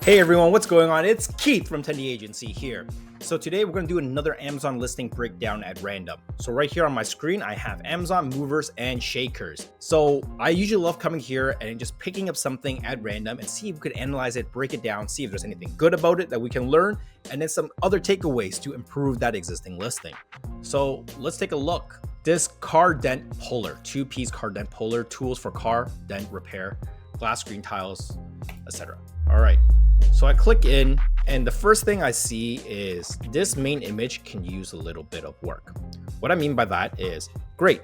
Hey everyone, what's going on? It's Keith from Tendy Agency here. So today we're going to do another Amazon listing breakdown at random. So right here on my screen, I have Amazon movers and shakers. So I usually love coming here and just picking up something at random and see if we could analyze it, break it down, see if there's anything good about it that we can learn, and then some other takeaways to improve that existing listing. So let's take a look. This car dent puller, 2-piece car dent puller, tools for car dent repair, glass screen tiles, etc. All right. So I click in and the first thing I see is this main image can use a little bit of work. What I mean by that is, great,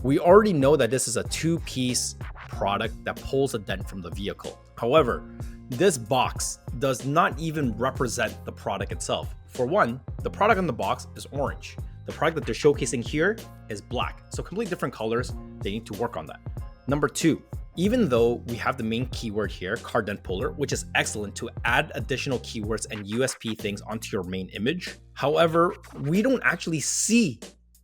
we already know that this is a 2-piece product that pulls a dent from the vehicle. However, this box does not even represent the product itself. For one, the product on the box is orange. The product that they're showcasing here is black. So completely different colors. They need to work on that. Number two, even though we have the main keyword here, car dent puller, which is excellent to add additional keywords and USP things onto your main image. However, we don't actually see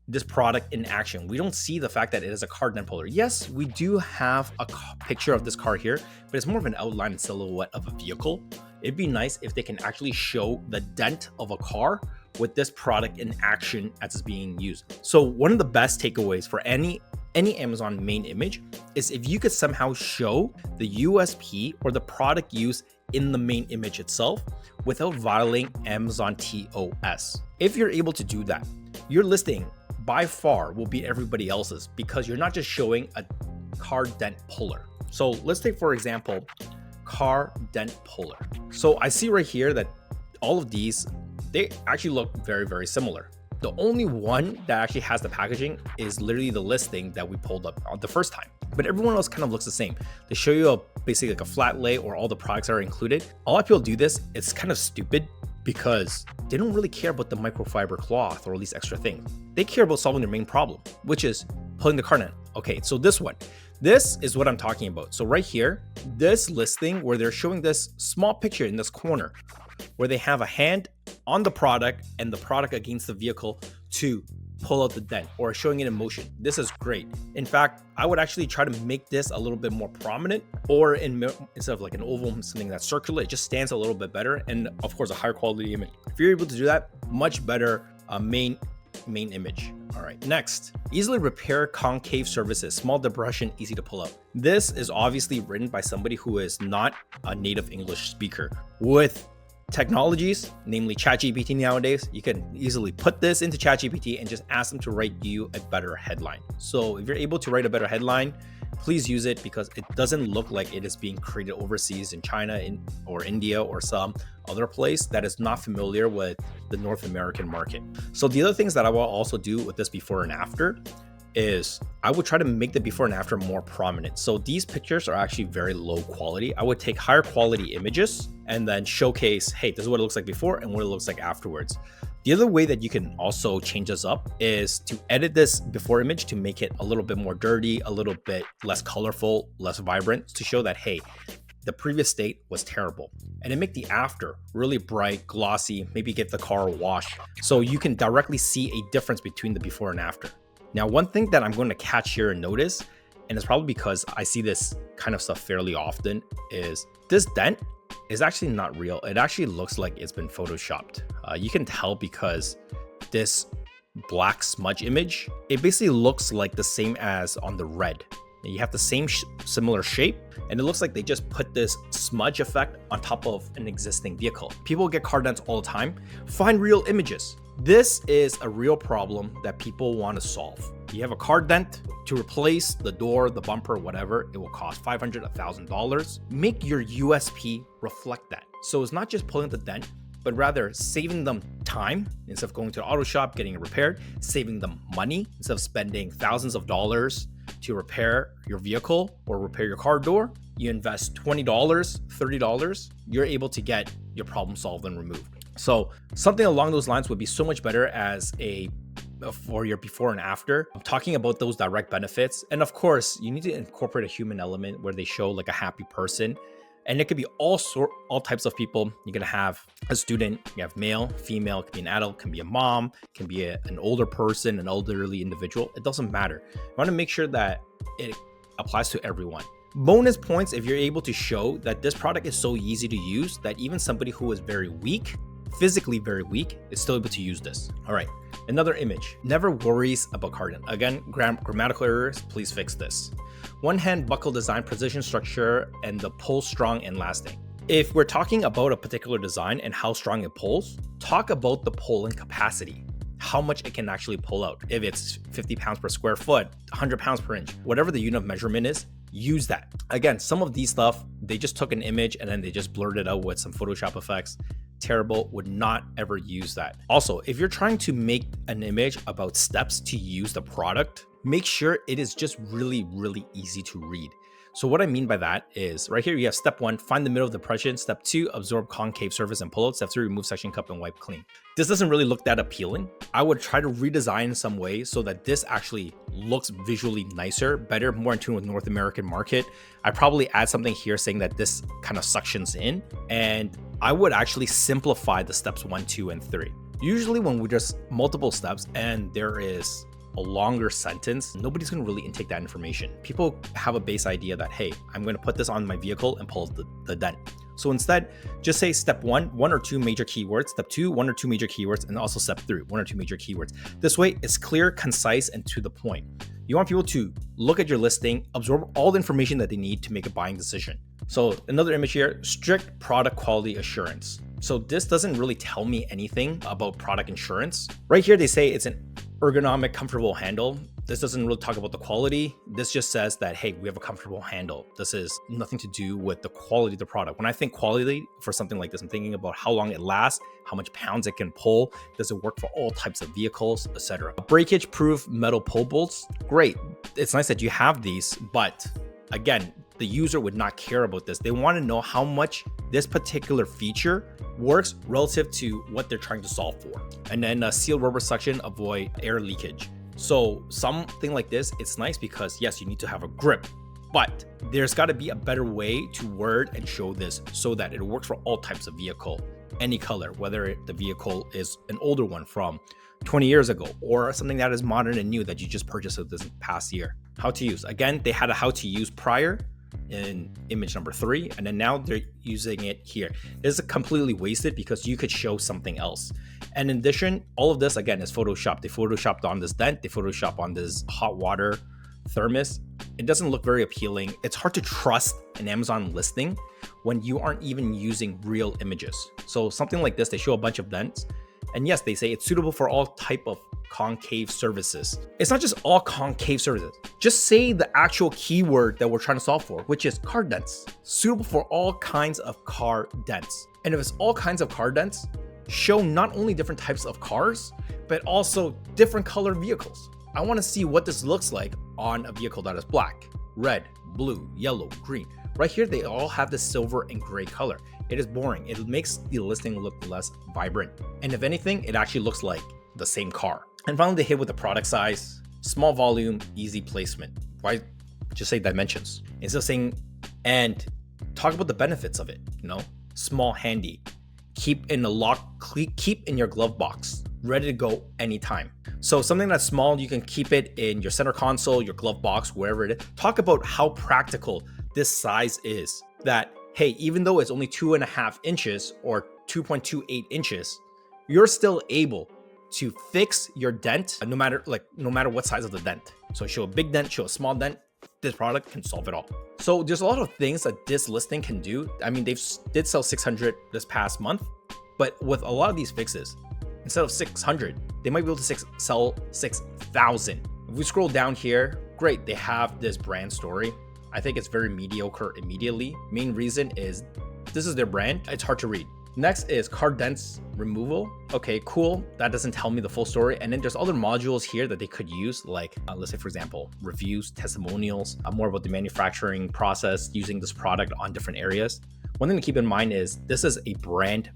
this product in action. We don't see the fact that it is a car dent puller. Yes, we do have a picture of this car here, but it's more of an outline and silhouette of a vehicle. It'd be nice if they can actually show the dent of a car with this product in action as it's being used. So one of the best takeaways for any Amazon main image is if you could somehow show the USP or the product use in the main image itself without violating Amazon TOS. If you're able to do that, your listing by far will beat everybody else's because you're not just showing a car dent puller. So let's take, for example, car dent puller. So I see right here that all of these, they actually look very, very similar. The only one that actually has the packaging is literally the listing that we pulled up on the first time. But everyone else kind of looks the same. They show you basically like a flat lay or all the products are included. A lot of people do this. It's kind of stupid because they don't really care about the microfiber cloth or all these extra things. They care about solving their main problem, which is pulling the car dent. Okay, so this is what I'm talking about. So right here, this listing where they're showing this small picture in this corner where they have a hand on the product and the product against the vehicle to pull out the dent or showing it in motion. This is great. In fact, I would actually try to make this a little bit more prominent, or instead of like an oval, something that's circular, it just stands a little bit better. And of course, a higher quality image. If you're able to do that, much better main image. All right, next, easily repair concave surfaces, small depression, easy to pull out. This is obviously written by somebody who is not a native English speaker. With technologies, namely ChatGPT nowadays, you can easily put this into ChatGPT and just ask them to write you a better headline. So if you're able to write a better headline, please use it because it doesn't look like it is being created overseas in China or India or some other place that is not familiar with the North American market. So the other things that I will also do with this before and after is I would try to make the before and after more prominent. So these pictures are actually very low quality. I would take higher quality images and then showcase, hey, this is what it looks like before and what it looks like afterwards. The other way that you can also change this up is to edit this before image to make it a little bit more dirty, a little bit less colorful, less vibrant, to show that, hey, the previous state was terrible. And then make the after really bright, glossy, maybe get the car a wash so you can directly see a difference between the before and after. Now, one thing that I'm going to catch here and notice, and it's probably because I see this kind of stuff fairly often, is this dent is actually not real. It actually looks like it's been photoshopped. You can tell because this black smudge image, it basically looks like the same as on the red. You have the same similar shape, and it looks like they just put this smudge effect on top of an existing vehicle. People get car dents all the time. Find real images. This is a real problem that people want to solve. You have a car dent, to replace the door, the bumper, whatever, it will cost $500, $1,000. Make your USP reflect that. So it's not just pulling the dent, but rather saving them time instead of going to the auto shop, getting it repaired, saving them money instead of spending thousands of dollars to repair your vehicle or repair your car door. You invest $20, $30, you're able to get your problem solved and removed. So something along those lines would be so much better as for your before and after. I'm talking about those direct benefits. And of course, you need to incorporate a human element where they show like a happy person. And it could be all types of people. You're gonna have a student, you have male, female, it could be an adult, can be a mom, can be an older person, an elderly individual. It doesn't matter. You wanna make sure that it applies to everyone. Bonus points if you're able to show that this product is so easy to use that even somebody who is very weak, physically very weak, is still able to use this. All right, another image. Never worries about cardan. Again, grammatical errors, please fix this. One hand buckle design, precision structure, and the pull strong and lasting. If we're talking about a particular design and how strong it pulls, talk about the pulling capacity, how much it can actually pull out. If it's 50 pounds per square foot, 100 pounds per inch, whatever the unit of measurement is, use that. Again, some of these stuff, they just took an image and then they just blurred it out with some Photoshop effects. Terrible, would not ever use that. Also, if you're trying to make an image about steps to use the product, make sure it is just really easy to read. So what I mean by that is right here, you have step 1, find the middle of the depression. Step 2, absorb concave surface and pull out. Step 3, remove section cup and wipe clean. This doesn't really look that appealing. I would try to redesign in some way so that this actually looks visually nicer, better, more in tune with North American market. I probably add something here saying that this kind of suctions in, and I would actually simplify the steps 1, 2, and 3. Usually when we just multiple steps and there is a longer sentence, nobody's gonna really intake that information. People have a base idea that, hey, I'm gonna put this on my vehicle and pull the dent. So instead, just say step 1, 1 or 2 major keywords, step 2, 1 or 2 major keywords, and also step 3, 1 or 2 major keywords. This way, it's clear, concise, and to the point. You want people to look at your listing, absorb all the information that they need to make a buying decision. So another image here, strict product quality assurance. So this doesn't really tell me anything about product insurance. Right here, they say it's an ergonomic, comfortable handle. This doesn't really talk about the quality. This just says that, hey, we have a comfortable handle. This is nothing to do with the quality of the product. When I think quality for something like this, I'm thinking about how long it lasts, how much pounds it can pull, does it work for all types of vehicles, etc. Breakage proof metal pull bolts, great. It's nice that you have these, but again, the user would not care about this. They want to know how much this particular feature works relative to what they're trying to solve for. And then seal rubber suction, avoid air leakage. So something like this, it's nice because yes, you need to have a grip, but there's got to be a better way to word and show this so that it works for all types of vehicle, any color, whether the vehicle is an older one from 20 years ago or something that is modern and new that you just purchased this past year. How to use. Again, they had a how to use prior in image number 3, and then now they're using it here. This is completely wasted because you could show something else. And in addition, all of this again is Photoshopped. They Photoshopped on this dent, they Photoshopped on this hot water thermos. It doesn't look very appealing. It's hard to trust an Amazon listing when you aren't even using real images. So something like this, they show a bunch of dents, and yes, they say it's suitable for all type of concave surfaces. It's not just all concave surfaces. Just say the actual keyword that we're trying to solve for, which is car dents. Suitable for all kinds of car dents. And if it's all kinds of car dents, show not only different types of cars, but also different color vehicles. I want to see what this looks like on a vehicle that is black, red, blue, yellow, green. Right here, they all have the silver and gray color. It is boring. It makes the listing look less vibrant. And if anything, it actually looks like the same car. And finally, they hit with the product size, small volume, easy placement. Why just say dimensions? Instead of saying, and talk about the benefits of it, small, handy, keep in your glove box, ready to go anytime. So something that's small, you can keep it in your center console, your glove box, wherever it is. Talk about how practical this size is. That, hey, even though it's only 2.5 inches or 2.28 inches, you're still able to fix your dent no matter what size of the dent. So show a big dent, show a small dent, this product can solve it all. So there's a lot of things that this listing can do. I mean, did sell 600 this past month, but with a lot of these fixes, instead of 600, they might be able to sell 6,000. If we scroll down here, great, they have this brand story. I think it's very mediocre immediately. Main reason is this is their brand. It's hard to read. Next is car dents removal. Okay, cool. That doesn't tell me the full story. And then there's other modules here that they could use, like let's say, for example, reviews, testimonials, more about the manufacturing process using this product on different areas. One thing to keep in mind is this is a brand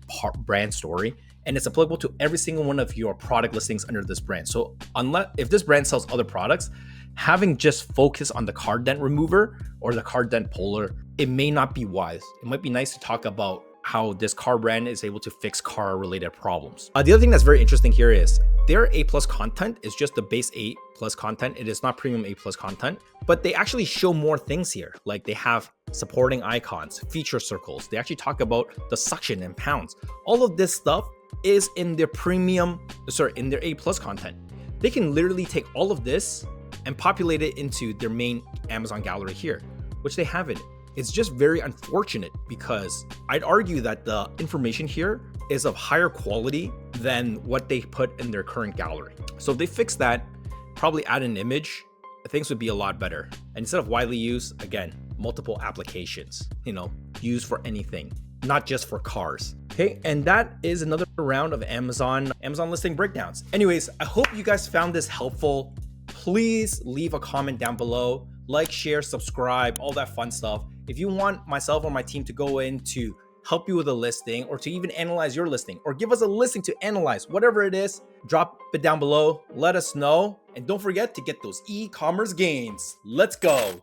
story, and it's applicable to every single one of your product listings under this brand. So if this brand sells other products, having just focus on the car dent remover or the car dent puller, it may not be wise. It might be nice to talk about how this car brand is able to fix car related problems. The other thing that's very interesting here is their A+ content is just the base A+ content. It is not premium A+ content, but they actually show more things here. Like they have supporting icons, feature circles. They actually talk about the suction and pounds. All of this stuff is in their in their A+ content. They can literally take all of this and populate it into their main Amazon gallery here, which they haven't. It's just very unfortunate because I'd argue that the information here is of higher quality than what they put in their current gallery. So if they fix that, probably add an image, things would be a lot better. And instead of widely used, again, multiple applications, used for anything, not just for cars. Okay, and that is another round of Amazon listing breakdowns. Anyways, I hope you guys found this helpful. Please leave a comment down below, like, share, subscribe, all that fun stuff. If you want myself or my team to go in to help you with a listing or to even analyze your listing or give us a listing to analyze, whatever it is, drop it down below, let us know. And don't forget to get those e-commerce gains. Let's go.